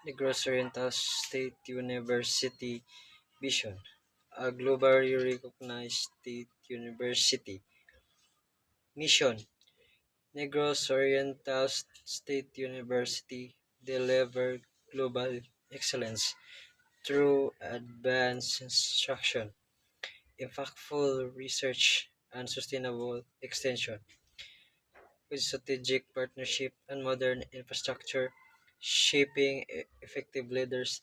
Negros Oriental State University vision. A globally recognized state university. Mission. Negros Oriental State University deliver global excellence through advanced instruction, impactful research, and sustainable extension. With strategic partnership and modern infrastructure, shaping effective leaders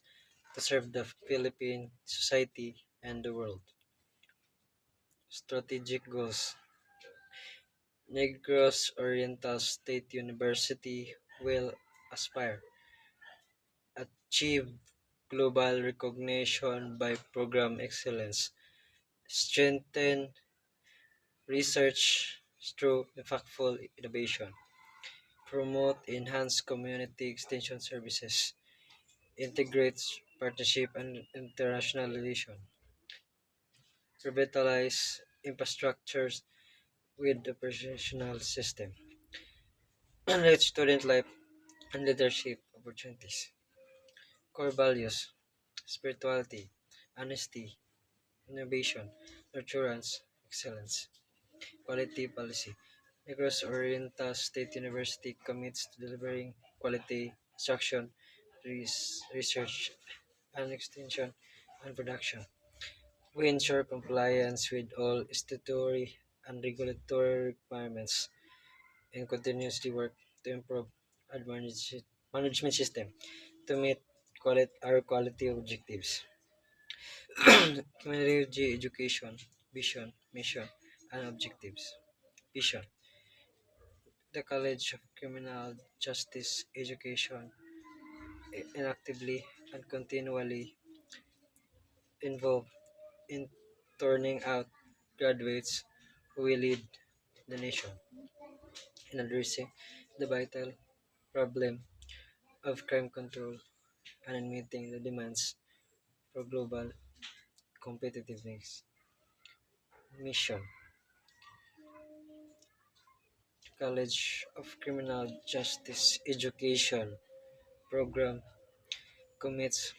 to serve the Philippine society and the world. Strategic goals. Negros Oriental State University will aspire achieve global recognition by program excellence, strengthen research through impactful innovation, promote enhanced community extension services, integrates partnership and international relations, revitalize infrastructures with the professional system, enrich student life and leadership opportunities. Core values, spirituality, honesty, innovation, nurturance, excellence. Quality policy. Negros Oriental State University commits to delivering quality instruction, research and extension, and production. We ensure compliance with all statutory and regulatory requirements and continuously work to improve our management system to meet our quality objectives. Community education, vision, mission, and objectives. Vision. The College of Criminal Justice Education inactively and continually involved in turning out graduates who will lead the nation in addressing the vital problem of crime control and in meeting the demands for global competitiveness. Mission. College of Criminal Justice Education program commits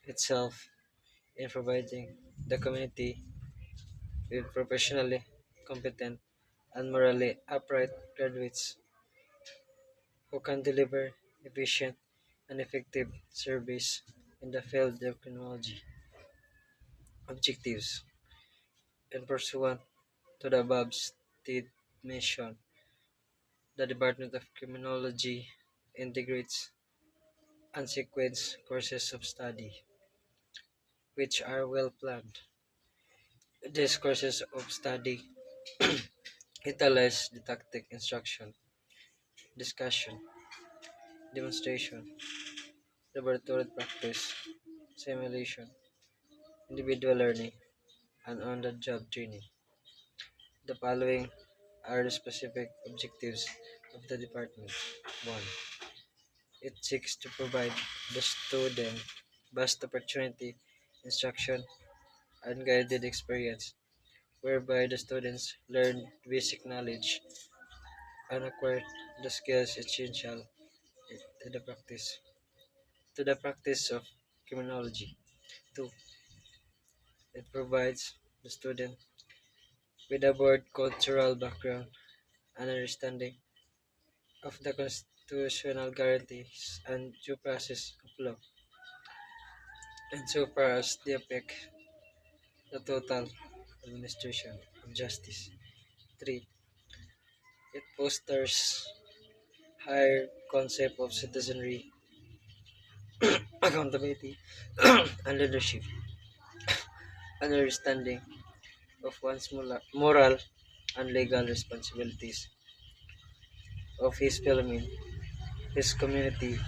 itself in providing the community with professionally competent and morally upright graduates who can deliver efficient and effective service in the field of criminology. Objectives. In pursuant to the above state mission, the Department of Criminology integrates and sequence courses of study, which are well planned. These courses of study utilize didactic instruction, discussion, demonstration, laboratory practice, simulation, individual learning, and on-the-job training. The following are the specific objectives of the department. 1. It seeks to provide the student vast opportunity, instruction, and guided experience, whereby the students learn basic knowledge and acquire the skills essential to the practice of criminology. 2. It provides the student with a broad cultural background and understanding of the constitutional guarantees and due process of law, and so far as they affect the total administration of justice. 3. It fosters higher concept of citizenry, accountability, and leadership, understanding of one's moral and legal responsibilities of his fellow men, his community,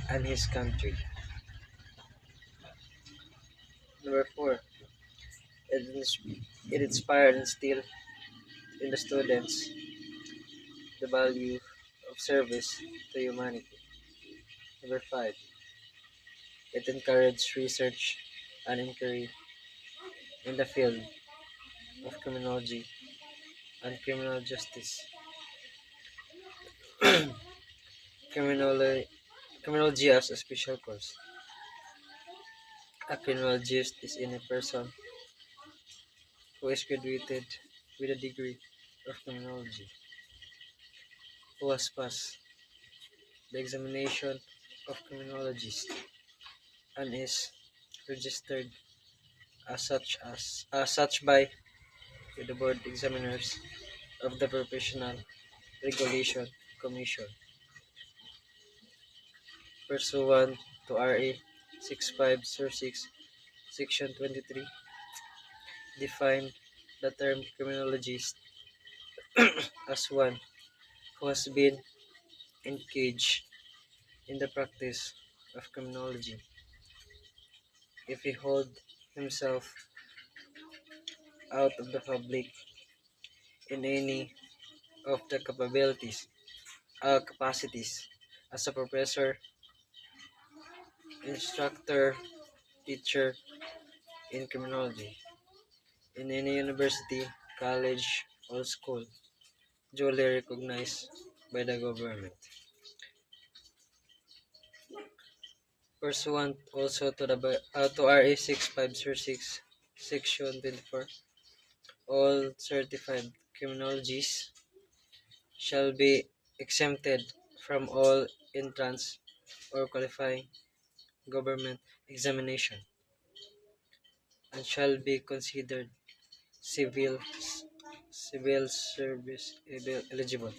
and his country. Number 4. It inspired and instilled in the students the value of service to humanity. Number 5. It encouraged research and inquiry in the field of criminology and criminal justice. Criminology, Criminology as a special course. A criminologist is any person who is graduated with a degree of criminology, who has passed the examination of criminologist and is registered as such by the board examiners of the Professional Regulation Commission pursuant to RA 6506 Section 23 defined the term criminologist as one who has been engaged in the practice of criminology if he hold himself out of the public in any of the capacities as a professor, instructor, teacher in criminology in any university, college, or school duly recognized by the government. Pursuant also to RA 6506 Section 24, all certified criminologists shall be exempted from all entrance or qualifying government examination and shall be considered civil civil service eligible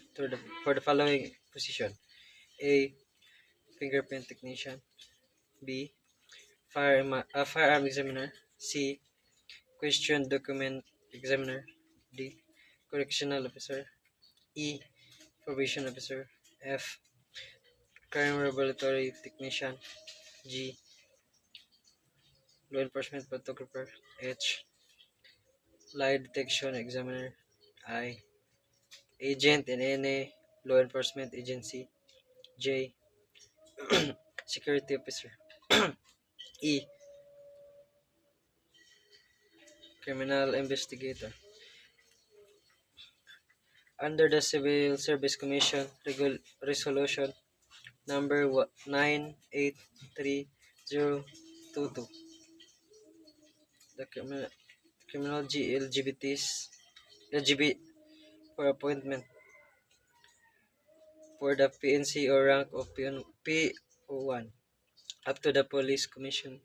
for the following position: A. Fingerprint technician. B. Firearm examiner. C. Question document examiner. D. Correctional officer. E. Probation officer. F. Crime laboratory technician. G. Law enforcement photographer. H. Lie detection examiner. I. Agent in any law enforcement agency. J. Security officer. E. Criminal investigator. Under the Civil Service Commission Resolution number 98322, the criminology LGBT for appointment for the PNC or rank of PO1 up to the Police Commission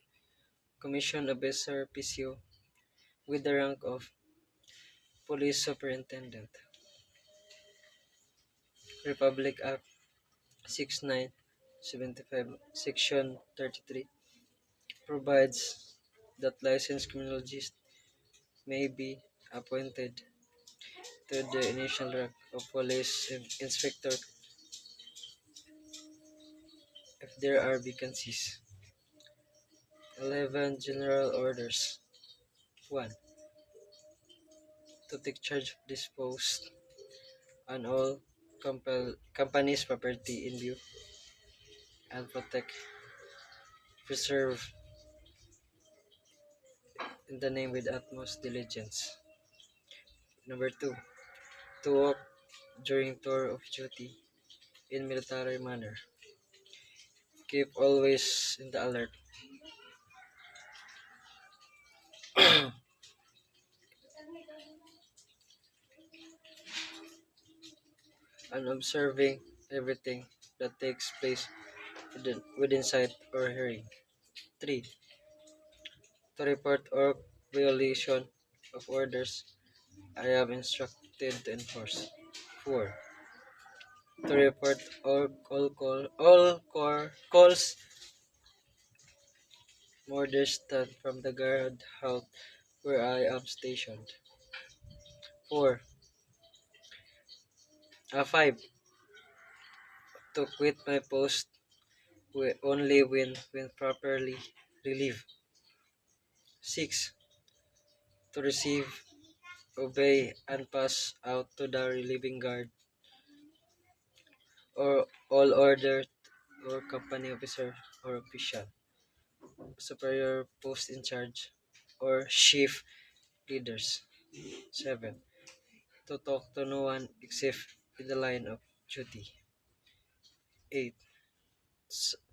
Officer PCO with the rank of Police Superintendent. Republic Act 6975 Section 33 provides that licensed criminologists may be appointed to the initial rank of police inspector if there are vacancies. 11 General Orders. 1. To take charge of this post on all companies' property in view and protect, preserve in the name with utmost diligence. Number 2. To walk during tour of duty in military manner. Keep always in the alert. And observing everything that takes place within sight or hearing. 3. To report all violation of orders I have instructed to enforce. 4. To report all calls more distant from the guard house where I am stationed. 4. 5. To quit my post only when properly relieved. 6. To receive, obey, and pass out to the relieving guard or all order or company officer or official, superior post in charge, or shift leaders. 7. To talk to no one except in the line of duty. 8.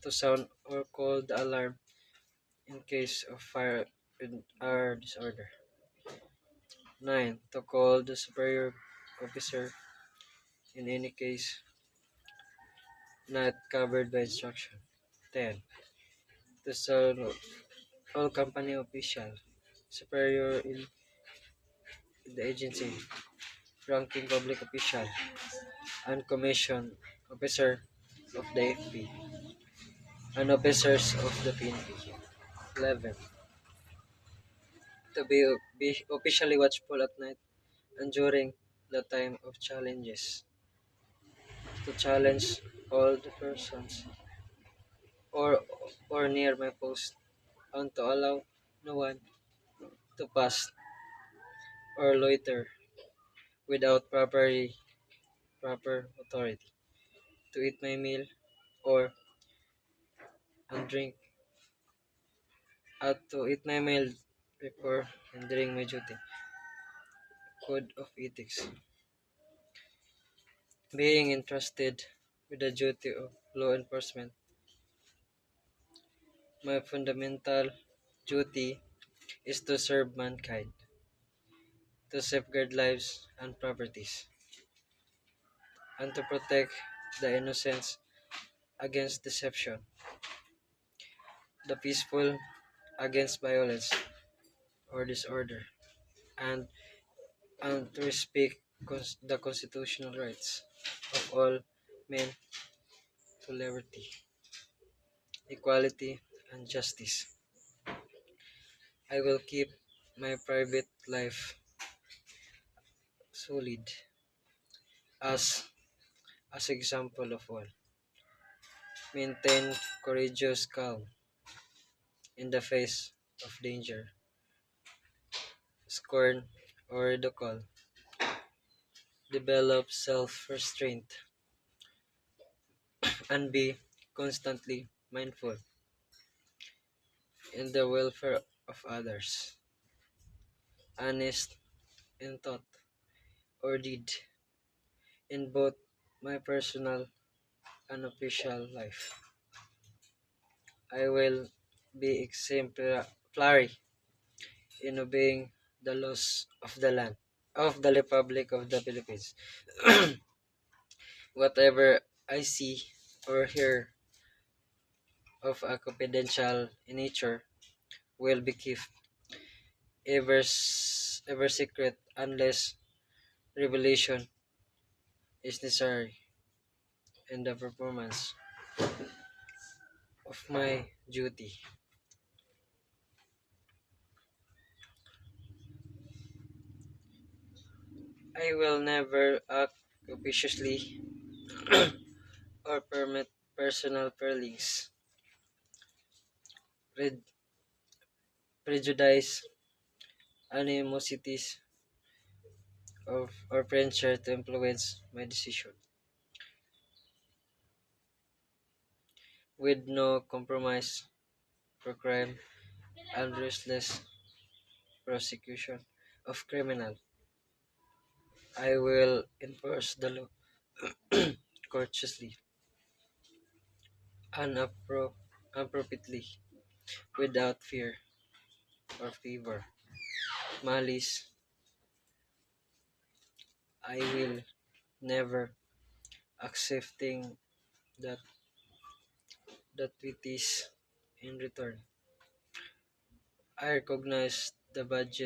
to sound or call the alarm in case of fire or disorder. 9. To call the superior officer in any case not covered by instruction. 10. To sound all company official, superior in the agency, ranking public official, and commission officer of the AFP, and officers of the PNP. 11. To be officially watchful at night and during the time of challenges. To challenge all the persons or or near my post and to allow no one to pass or loiter without proper authority. To eat my meal or and drink to eat my meal before and during my duty. Code of ethics. Being entrusted with the duty of law enforcement, my fundamental duty is to serve mankind, to safeguard lives and properties, and to protect the innocents against deception, the peaceful against violence or disorder, and, and to respect the constitutional rights of all men to liberty, equality, and justice. I will keep my private life solid as example of all. Maintain courageous calm in the face of danger, scorn, or ridicule. Develop self-restraint and be constantly mindful in the welfare of others. Honest in thought or deed in both my personal and official life. I will be exemplary in obeying the laws of the land of the Republic of the Philippines. Whatever I see or hear of a confidential in nature will be kept ever secret unless revelation is necessary in the performance of my duty. I will never act officiously or permit personal feelings, pre- prejudice, animosities, or pressure to influence my decision. With no compromise for crime and restless prosecution of criminal, I will enforce the law courteously and appropriately without fear or favor. Malice, I will never accepting that it is in return. I recognize the badge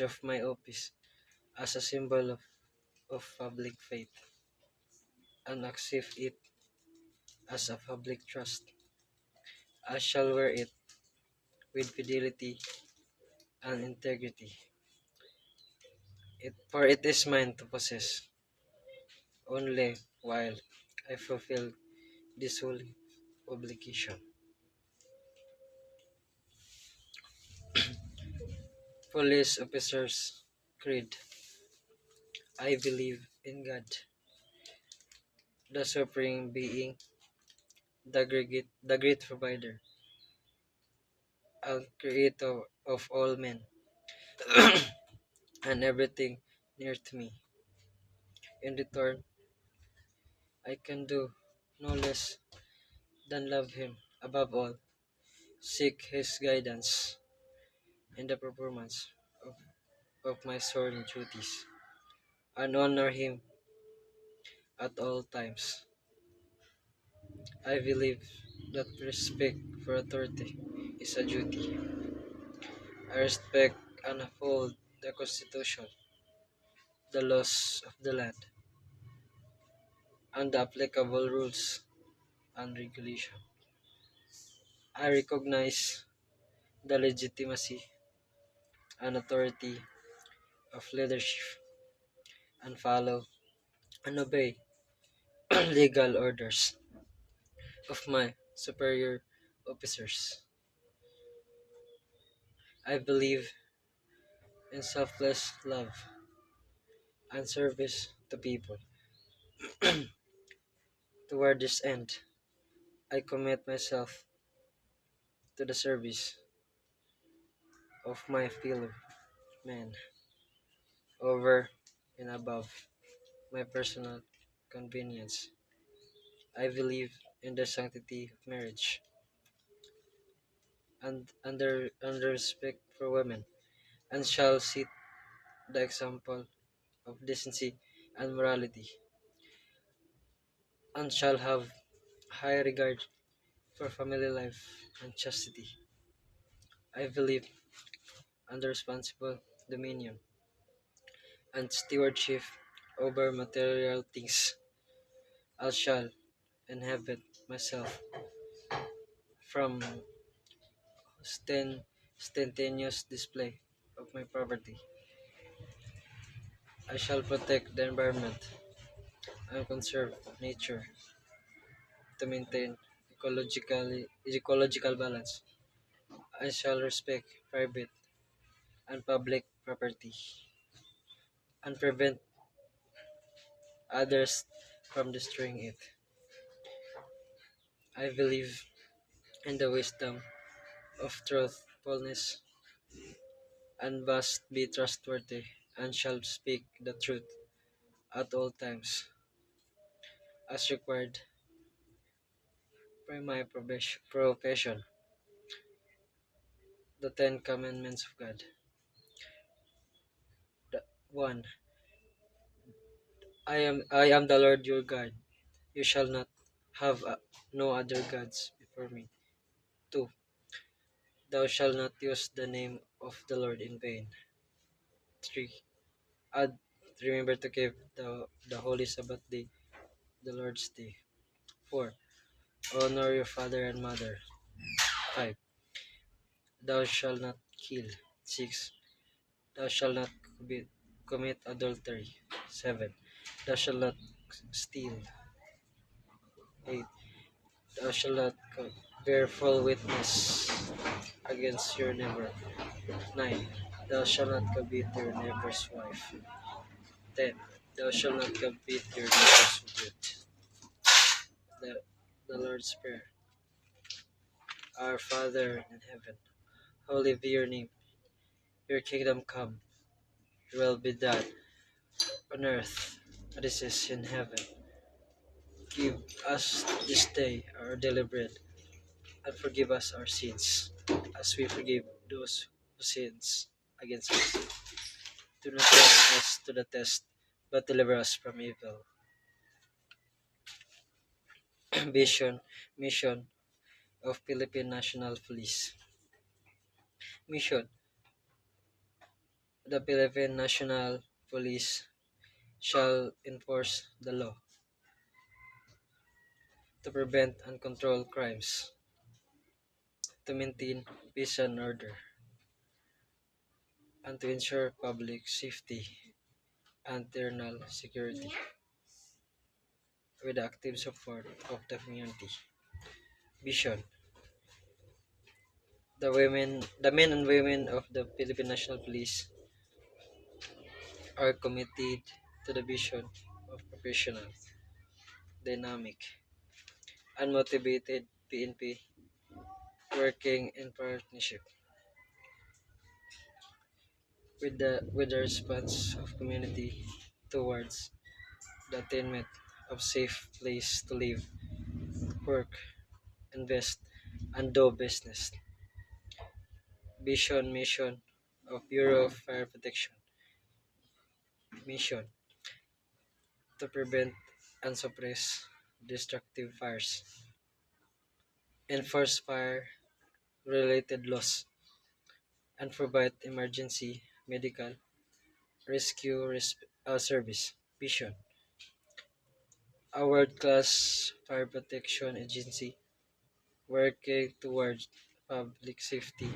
of my office as a symbol of public faith and accept it as a public trust. I shall wear it with fidelity and integrity. For it is mine to possess only while I fulfill this holy obligation. Police officers creed. I believe in God, the supreme being, the great provider, and creator of all men and everything near to me. In return, I can do no less than love him above all, seek his guidance in the performance of, of my solemn duties, and honor him at all times. I believe that respect for authority is a duty. I respect and uphold the Constitution, the laws of the land, and the applicable rules and regulation. I recognize the legitimacy and authority of leadership and follow and obey legal orders of my superior officers. I believe in selfless love and service to people. Toward this end, I commit myself to the service of my fellow men over and above my personal convenience. I believe in the sanctity of marriage and under respect for women, and shall set the example of decency and morality, and shall have high regard for family life and chastity. I believe under responsible dominion and stewardship over material things. I shall inhabit myself from spontaneous display of my property. I shall protect the environment and conserve nature to maintain ecological balance. I shall respect private and public property and prevent others from destroying it. I believe in the wisdom of truthfulness and must be trustworthy and shall speak the truth at all times as required by my profession. The Ten Commandments of God. 1. I am the Lord your God. You shall not have no other gods before me. 2. Thou shalt not use the name of the Lord in vain. 3. Add, remember to keep the holy Sabbath day, the Lord's day. 4. Honor your father and mother. 5. Thou shalt not kill. 6. Thou shalt not commit adultery. 7. Thou shalt not steal. 8. Thou shalt not bear false witness against your neighbor. 9. Thou shalt not covet your neighbor's wife. 10. Thou shalt not covet your neighbor's good. The Lord's Prayer. Our Father in heaven, hallowed be your name. Your kingdom come. Your will be done on earth as it is in heaven. Give us this day our daily bread, and forgive us our sins, as we forgive those who sins against us. Do not bring us to the test, but deliver us from evil. Vision, mission of Philippine National Police. Mission: the Philippine National Police shall enforce the law to prevent and control crimes, to maintain peace and order, and to ensure public safety and internal security with the active support of the community. Vision: the men and women of the Philippine National Police are committed to the vision of professional, dynamic, and motivated PNP working in partnership with the response of community towards the attainment of safe place to live, work, invest, and do business. Vision mission of Bureau of Fire Protection. Mission to prevent and suppress destructive fires, enforce fire related laws, and provide emergency medical rescue service. Vision a world class fire protection agency working towards public safety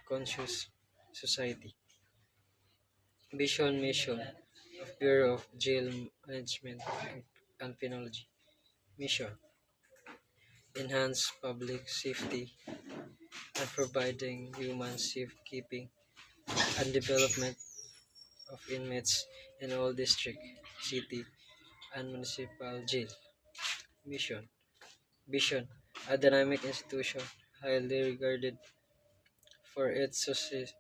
conscious society. Vision mission of Bureau of Jail Management and Penology. Mission enhance public safety and providing human safekeeping and development of inmates in all district, city, and municipal jail. Mission Vision a dynamic institution highly regarded for its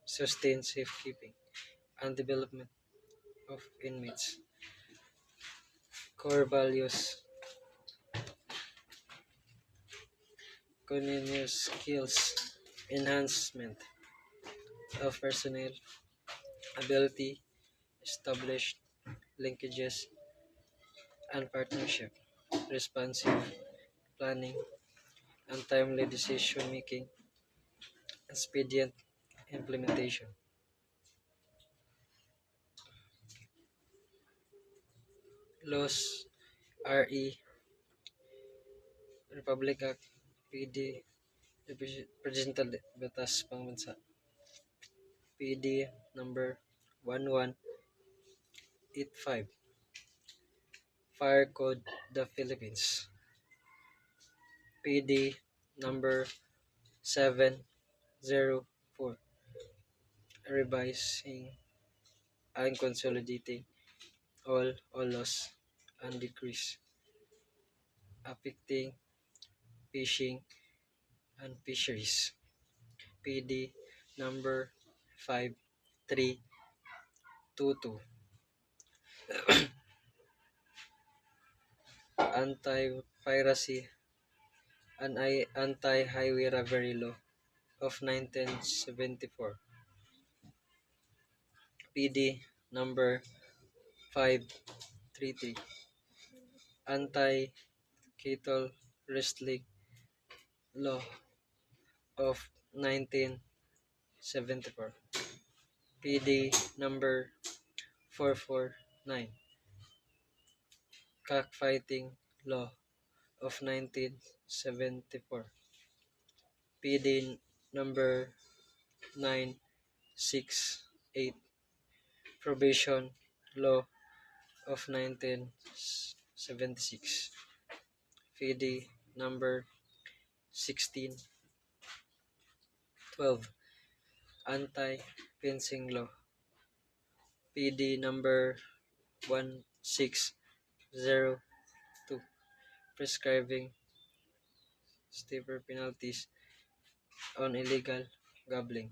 sustained safekeeping and development of inmates. Core values continuous skills enhancement of personnel ability, established linkages and partnership, responsive planning and timely decision making, expedient implementation. Laws RE Republic Act PD Presidential Batas Pangbansa PD number 1185 Fire Code the Philippines PD number 704 revising and consolidating all laws and decrees affecting fishing and fisheries PD number 5322 Anti-Piracy and Anti-Highway Robbery Law of 1974 PD number 533 Anti-Cattle Wrestling Law of 1974 PD number 449 Cockfighting Law of 1974 PD number 968 Probation Law of 1976 PD number 1612 Anti-Fencing Law PD number 1602 Prescribing stiffer penalties on illegal gambling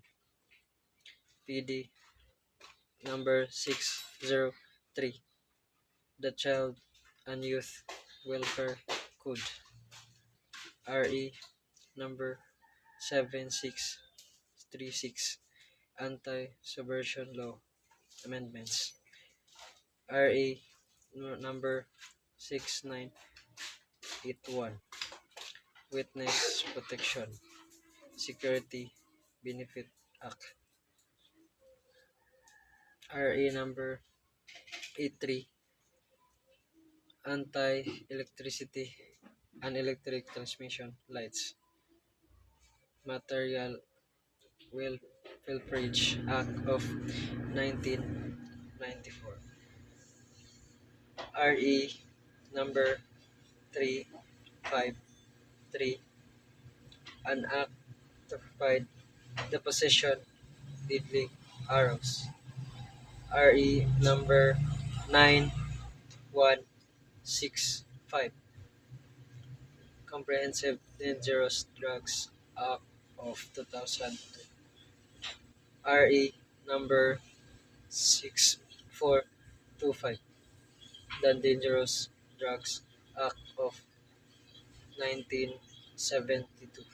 PD number 603 The Child and Youth Welfare Code RE number 7636 Anti-Subversion Law Amendments RE number 6981 Witness Protection Security Benefit Act RE number 83 Anti-Electricity and Electric Transmission Lights Material Welfare Act of 1994 RE number 353 an act to provide the possession deadly arrows RE number 9165 Comprehensive Dangerous Drugs Act of 2002 RE number 6425 The Dangerous Drugs Act of 1972,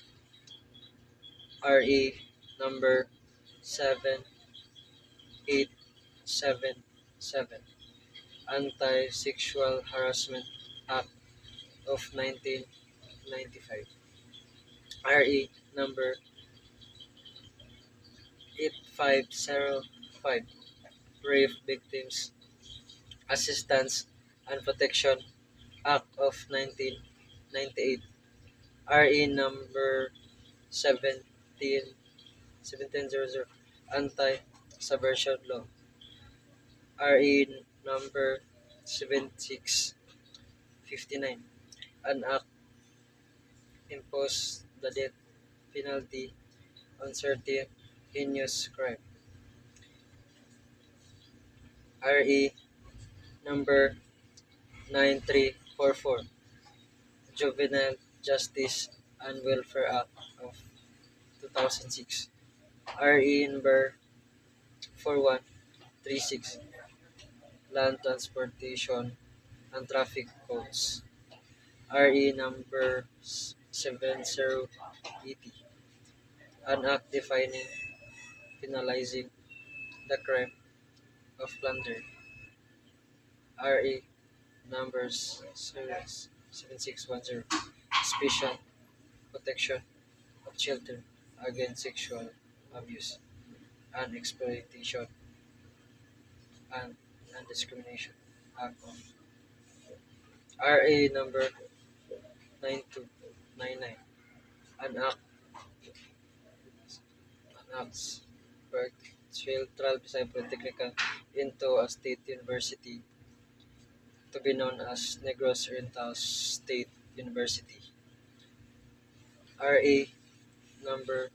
RE number 7877, Anti-Sexual Harassment Act of 1995, RE number 8505, Rape Victims Assistance and Protection Act of 1998, RE number 1700, Anti-Subversion Law, RE number 7659, an act imposed the death penalty on certain heinous crime, RE number 9344, Juvenile Justice and Welfare Act of 2006, RE number 4136, Land Transportation and Traffic Codes, RE number 7080, an act defining, penalizing the crime of plunder, RE numbers 7610, Special Protection of Children against Sexual Abuse and Exploitation and Non-Discrimination Act of RA number 9299, an act annexed Central Visayas Polytechnic into a state university to be known as Negros Oriental State University, RA number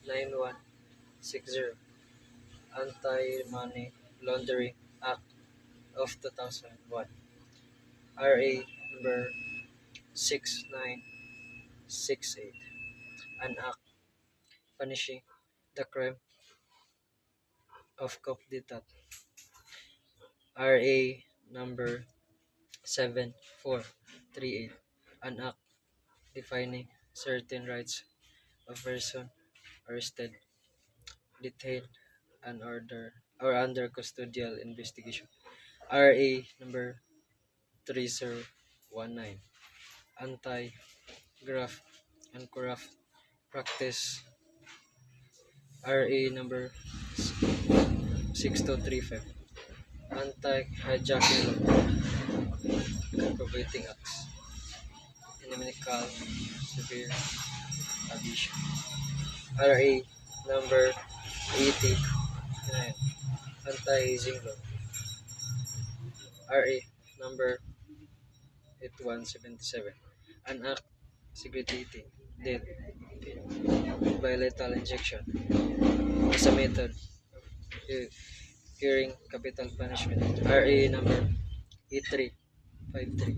9160, Anti-Money Laundering Act of 2001, RA number 6968, an act punishing the crime of coup d'etat, RA number 7438, an act defining certain rights of person arrested, detained, and order or under custodial investigation, RA number 3019, Anti-Graft and Corrupt Practice, RA number 6235, Anti-Hijacking Law, Aggravating Acts, Inimical Severe Abuse, RA number 89, Anti-Hazing Law, RA number 8177, an act segregating death by lethal injection as a method of curing capital punishment, RA number 8353,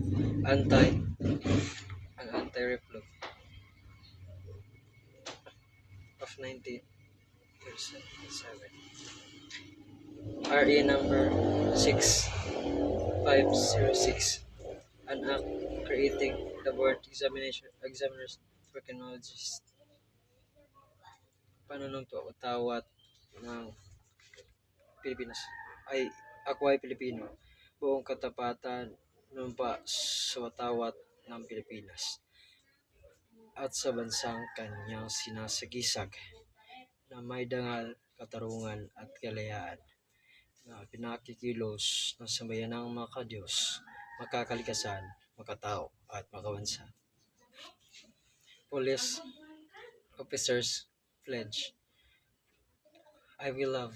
anti-rape law of 1937, RA number 6506, an act creating the board examiners for criminologists, panunumpa-tawat ng Pilipinas ay ako ay Pilipino, buong katapatan numpa sa watawat ng Pilipinas at sa bansang kanyang sinasagisag na may dangal, katarungan at kalayaan na pinakikilos ng sambayanang makadiyos, makakalikasan, makatao at makabansa. Police Officers Pledge. I will love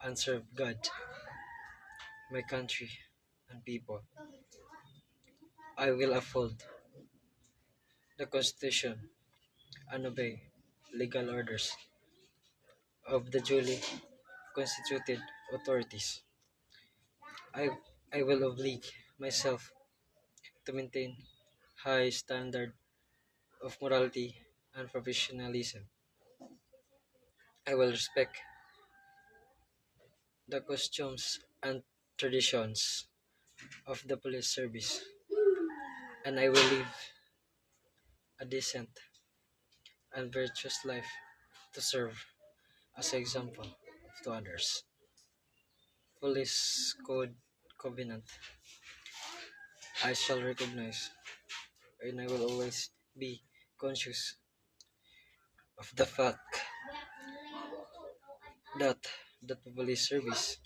and serve God, my country, and people. I will uphold the Constitution and obey legal orders of the duly constituted authorities. I, I will oblige myself to maintain high standard of morality and professionalism. I will respect the costumes and traditions of the police service. and I will live a decent and virtuous life to serve as an example to others. Police Code Covenant I shall recognize, and I will always be conscious of the fact that the police service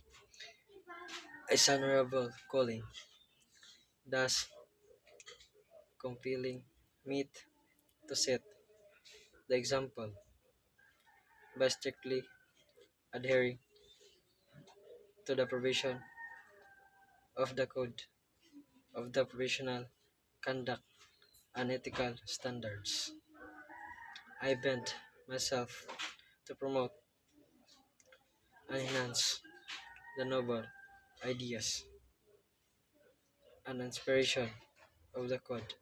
is an honorable calling, thus compelling me to set the example by strictly adhering to the provision of the code of the professional conduct and ethical standards. I bend myself to promote and enhance the noble ideas and inspiration of the code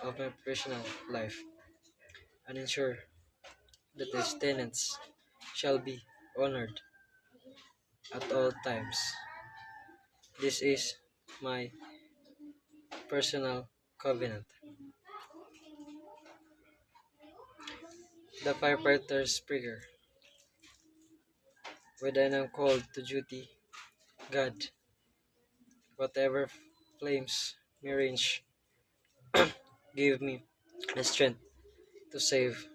of my professional life and ensure that its tenets shall be honored at all times. This is my personal covenant. The firefighter's prayer. When I am called to duty, God, whatever flames may range, give me the strength to save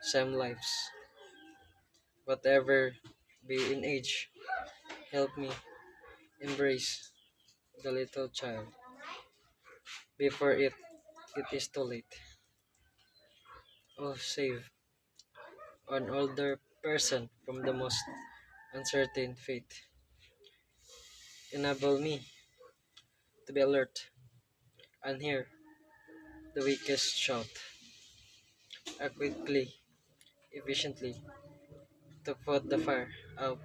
some lives. Whatever be in age, help me embrace the little child before it is too late. Oh, save an older person from the most uncertain fate. Enable me to be alert and hear the weakest shout. Act quickly, efficiently, to put the fire out.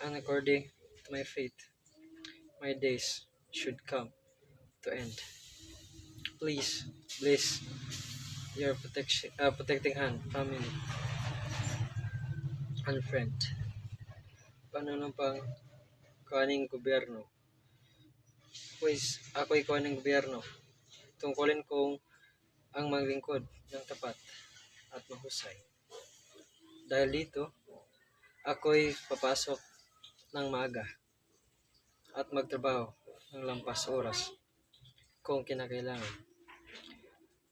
And according to my faith, my days should come to end. Please bless your protecting hand, family, and friend. Panunumpang kaning gobyerno. Ako'y kaning gobyerno. Tungkulin kong ang maglingkod ng tapat at mahusay. Dahil dito, ako'y papasok ng maaga at magtrabaho ng lampas oras kung kinakailangan.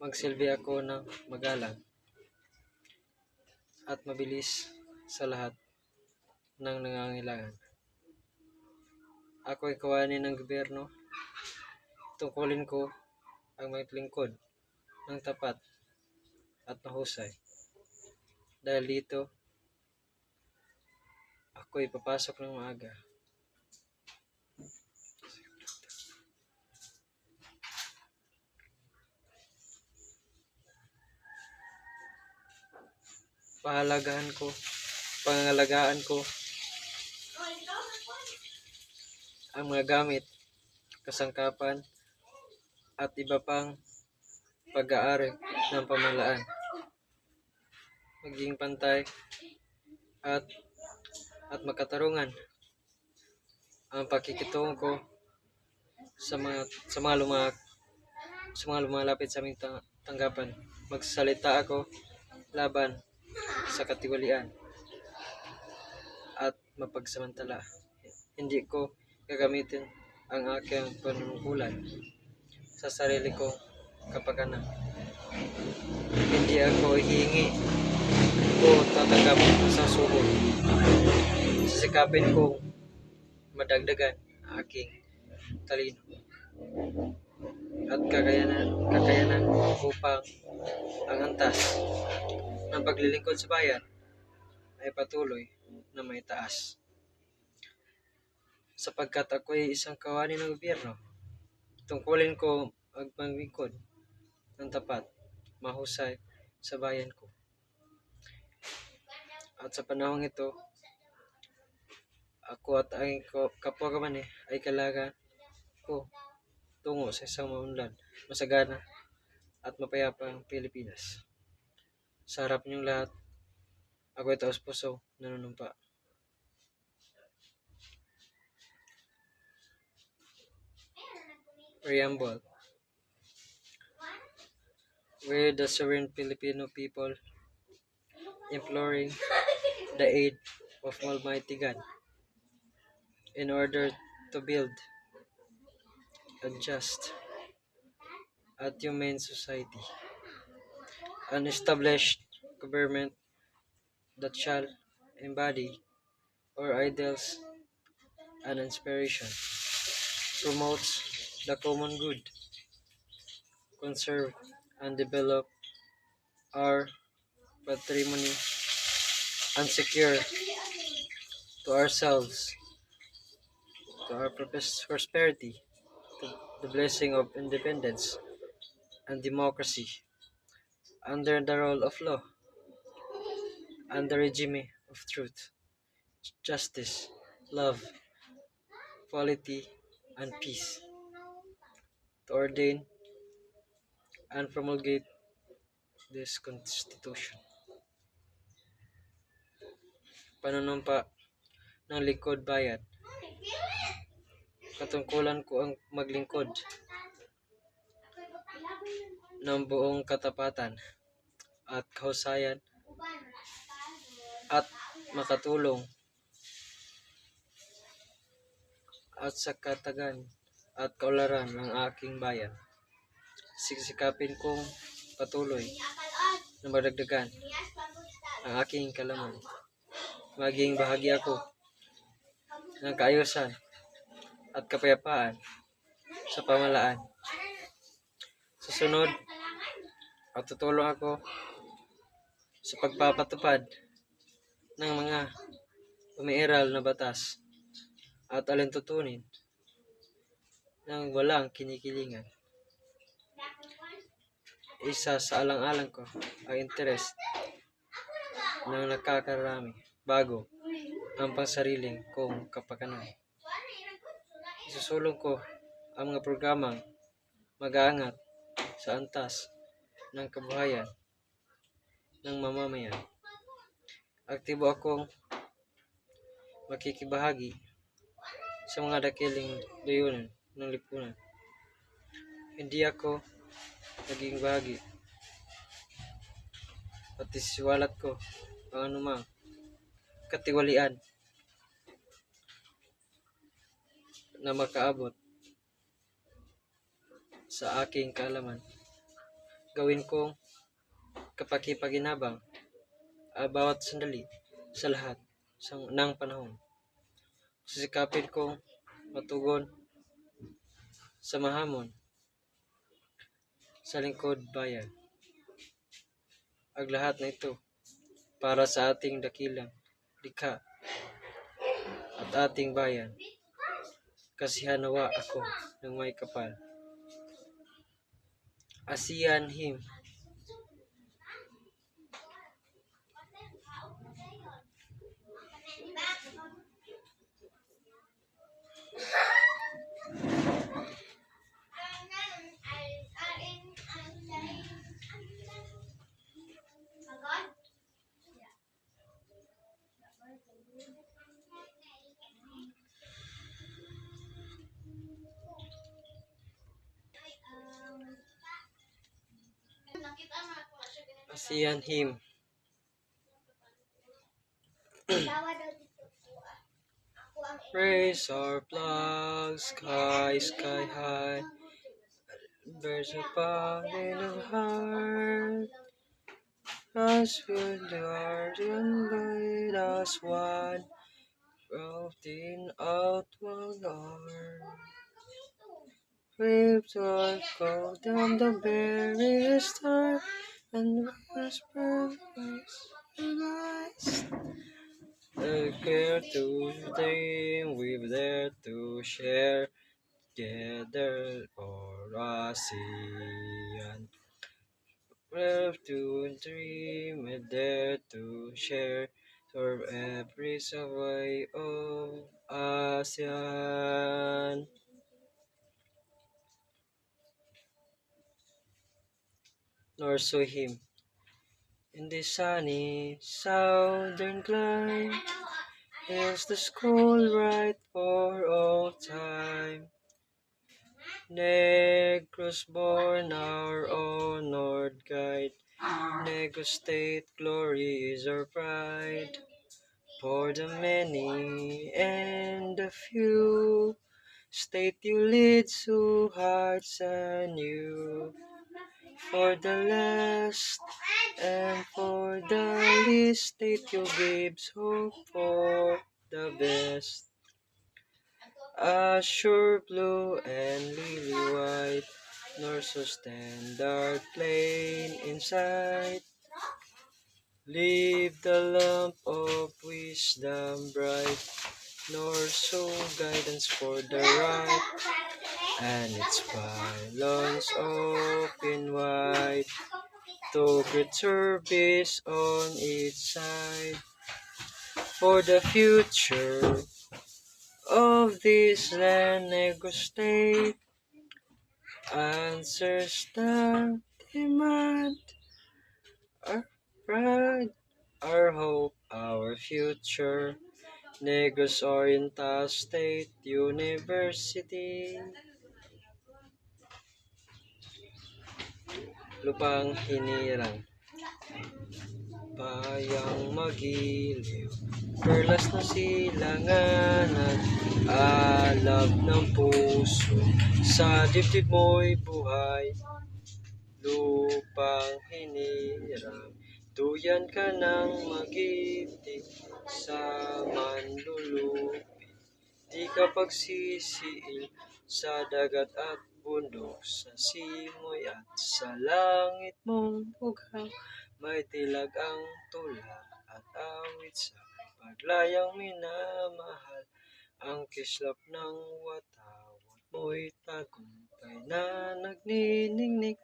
Magsilbi ako ng magalang at mabilis sa lahat ng nangangailangan. Ako'y kawanin ng gobyerno. Tungkulin ko ang maglingkod ng tapat at mahusay. Dahil dito, ako'y papasok ng maaga. Pangangalagaan ko ang mga gamit, kasangkapan, at iba pang pag-aari ng pamahalaan. Maging pantay at makatarungan ang pakikitungo ko sa mga lumalapit sa aming tanggapan. Magsasalita ako laban sa katiwalian at mapagsamantala. Hindi ko gagamitin ang aking panunungkulan sa sarili kong kapakanan. Hindi ako hihingi o tatanggap sa suhol. Sisikapin kong madagdagan ang aking talino at kakayanan upang ang antas ng paglilingkod sa bayan ay patuloy na may taas. Sapagkat ako ay isang kawani ng gobyerno, tungkulin ko ang maglingkod ng tapat, mahusay sa bayan ko. At sa panahong ito, ako at ang kapwa kamani ay kailangan ko tungo sa isang maunlad, masagana at mapayapang Pilipinas. Sa harap niyong lahat, ako ay taos-puso nanunumpa. Preamble. with the sovereign Filipino people imploring the aid of Almighty God in order to build a just and humane society, an established government that shall embody our ideals and inspiration, promotes the common good, conserve and develop our patrimony, and secure to ourselves, to our prosperity, to the blessing of independence and democracy under the rule of law and the regime of truth, justice, love, equality, and peace, to ordain and promulgate this Constitution. Panunumpa ng lingkod bayan. Katungkulan ko ang maglingkod ng buong katapatan at kahusayan at makatulong at sa katagan at kaularan ng aking bayan. Sisikapin kong patuloy na madagdagan ang aking kalaman. Maging bahagi ako ng kaayusan at kapayapaan sa pamahalaan. Susunod at tutulong ako sa pagpapatupad ng mga umiiral na batas at alintutunin ng walang kinikilingan. Isa sa alang-alang ko ang interes ng nakakarami bago ang pangsariling kong kapakanan. Isusulong ko ang mga programang mag-aangat sa antas ng kabuhayan ng mamamayan. Aktibo akong makikibahagi sa mga dakilang layunin ng lipunan. Hindi ako naging bahagi at isisiwalat ko ang anumang katiwalian na makaabot sa aking kaalaman. Gawin kong kapakipaginabang bawat sandali sa lahat ng panahon. Sisikapin kong matugon sa mahamon sa lingkod bayan. Ang lahat na ito para sa ating dakilang likha at ating bayan. Kasihan nawa ako ng may kapal. Asian him. Asian him. Raise our flag sky high. Birds above in the heart. Us will the guardian lead us one. Floating out one hour. We've to go down the very star and whisper lies. The care to dream we've there to share together for ASEAN. We've to dream we've there to share for every survey of ASEAN. Nor saw him in the sunny southern clime. Here's the school right for all time. Negros born, our honored guide. Negros state glory is our pride. For the many and the few, state you lead to hearts anew. For the last and for the least, state you gives hope for the best. Azure blue and lily white, nor so standard plain in sight. Leave the lamp of wisdom bright, nor so guidance for the right, and its pylons open wide, to great service on each side. For the future of this land, Negro state answers the demand. Our pride, our hope, our future. Negros Oriental State University. Lupang hinirang, bayang magiliw. Perlas ng silanganan, alab ng puso. Sa dibdib mo'y buhay, lupang hinirang. Duyan ka ng magiting sa manlulupi. Di ka pagsisiil sa dagat at bundok, sa simoy at sa langit mong bughaw. May tilag ang tula at awit sa paglayang minamahal. Ang kislap ng watawat mo'y tagumpay na nagniningning.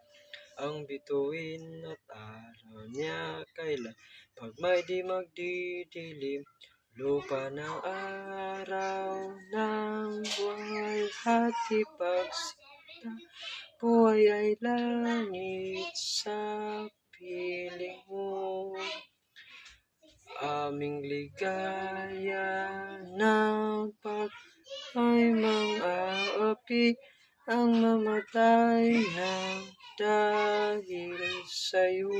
Ang bituin at araw niya kailan, pag may di magdidilim. Lupa ng araw ng buhay at ipagsita. Buhay ay langit sa piling mo. Aming ligaya ng pagpay mang-aapi ang mamatay ng dahil sa'yo.